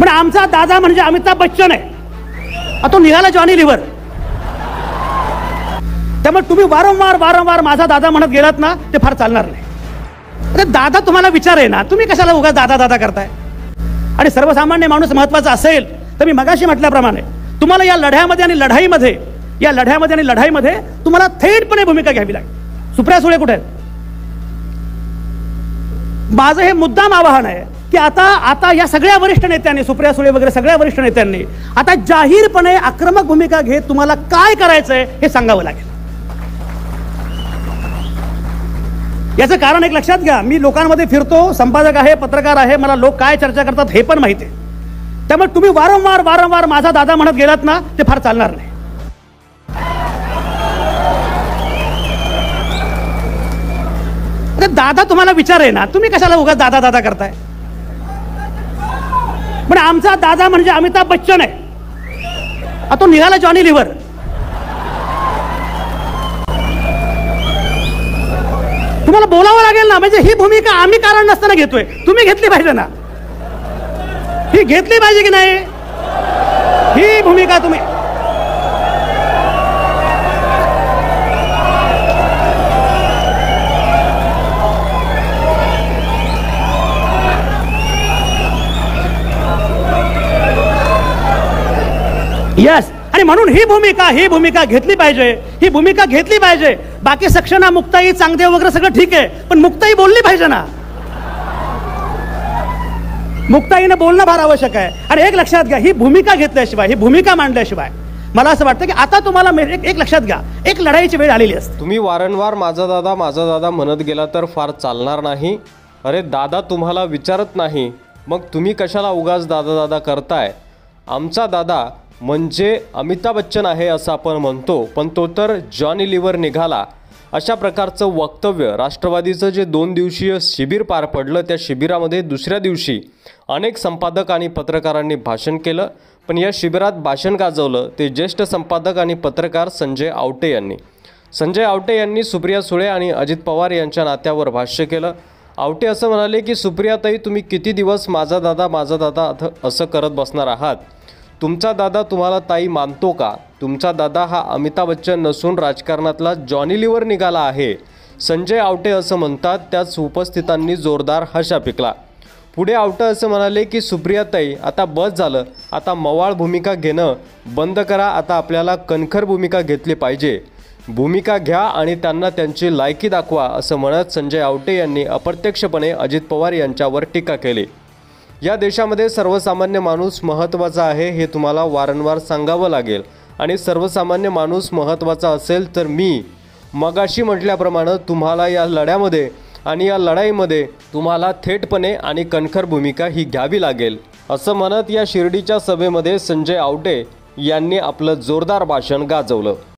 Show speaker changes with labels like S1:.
S1: पण आमचा दादा म्हणजे अमिताभ बच्चन आहे, तो निघाला जॉनी लिव्हर. त्यामुळे तुम्ही वारंवार वारंवार माझा दादा म्हणत गेलात ना, ते फार चालणार नाही. अरे दादा तुम्हाला विचार आहे ना, तुम्ही कशाला उगाच दादा दादा करताय? आणि सर्वसामान्य माणूस महत्वाचा असेल तर मी मगाशी म्हटल्याप्रमाणे तुम्हाला या लढ्यामध्ये आणि लढाईमध्ये तुम्हाला थेटपणे भूमिका घ्यावी लागेल. सुप्रिया सुळे कुठे आहेत? माझं हे मुद्दाम आवाहन आहे की आता या सगळ्या वरिष्ठ नेत्यांनी, सुप्रिया सुळे वगैरे सगळ्या वरिष्ठ नेत्यांनी आता जाहीरपणे आक्रमक भूमिका घेत तुम्हाला काय करायचंय हे सांगावं लागेल. याचं कारण एक लक्षात घ्या, मी लोकांमध्ये फिरतो, संपादक आहे, पत्रकार आहे, मला लोक काय चर्चा करतात हे पण माहिती आहे. त्यामुळे तुम्ही वारंवार वारंवार माझा दादा म्हणत गेलात ना, ते फार चालणार नाही. अरे दादा तुम्हाला विचार आहे ना, तुम्ही कशाला उगाच दादा दादा करताय? पण आमचा दादा म्हणजे अमिताभ बच्चन आहे, तो निघाला जॉनी लिव्हर. तुम्हाला बोलावं लागेल ना, म्हणजे ही भूमिका आम्ही कारण नसताना घेतोय, तुम्ही घेतली पाहिजे ना. ही घेतली पाहिजे की नाही ही भूमिका तुम्ही? यस. आणि म्हणून ही भूमिका घेतली पाहिजे. बाकी सक्षना, मुक्ताई, चांगदेव वगैरे सगळं ठीक आहे, पण मुक्ताई बोलली पाहिजे ना. मुक्ताईने बोलणं फार आवश्यक आहे. आणि एक लक्षात घ्या, ही भूमिका घेतल्याशिवाय, ही भूमिका मांडल्याशिवाय मला असं वाटतं की आता तुम्हाला एक लक्षात घ्या, एक लढाईची वेळ आलेली असते.
S2: तुम्ही वारंवार माझा दादा म्हणत गेला तर फार चालणार नाही. अरे दादा तुम्हाला विचारत नाही, मग तुम्ही कशाला उगाच दादा करताय? आमचा दादा म्हणजे अमिताभ बच्चन आहे असं आपण म्हणतो, पण तो तर जॉनी लिव्हर निघाला. अशा प्रकारचं वक्तव्य राष्ट्रवादीचं जे 2 दिवसीय शिबिर पार पडलं, त्या शिबिरामध्ये दुसऱ्या दिवशी अनेक संपादक आणि पत्रकारांनी भाषण केलं. पण या शिबिरात भाषण गाजवलं ते ज्येष्ठ संपादक आणि पत्रकार संजय आवटे यांनी. संजय आवटे यांनी सुप्रिया सुळे आणि अजित पवार यांच्या नात्यावर भाष्य केलं. आवटे असं म्हणाले की सुप्रियाताई, तुम्ही किती दिवस माझा दादा असं करत बसणार आहात? तुमचा दादा तुम्हाला ताई मानतो का? तुमचा दादा हा अमिताभ बच्चन नसून राजकारणातला जॉनी लिव्हर निघाला आहे. संजय आवटे असं म्हणतात, त्याच उपस्थितांनी जोरदार हशा पिकला. पुढे आवटे असं म्हणाले की सुप्रियाताई, आता बस झालं, आता मवाळ भूमिका घेणं बंद करा, आता आपल्याला कणखर भूमिका घेतली पाहिजे. भूमिका घ्या आणि त्यांना त्यांची लायकी दाखवा असं म्हणत संजय आवटे यांनी अप्रत्यक्षपणे अजित पवार यांच्यावर टीका केली. या देशामध्ये सर्वसामान्य माणूस महत्त्वाचा आहे हे तुम्हाला वारंवार सांगावं लागेल. आणि सर्वसामान्य माणूस महत्त्वाचा असेल तर मी मगाशी म्हटल्याप्रमाणे तुम्हाला या लढ्यामध्ये आणि या लढाईमध्ये तुम्हाला थेटपणे आणि कणखर भूमिका ही घ्यावी लागेल असं म्हणत या शिर्डीच्या सभेमध्ये संजय आवटे यांनी आपलं जोरदार भाषण गाजवलं.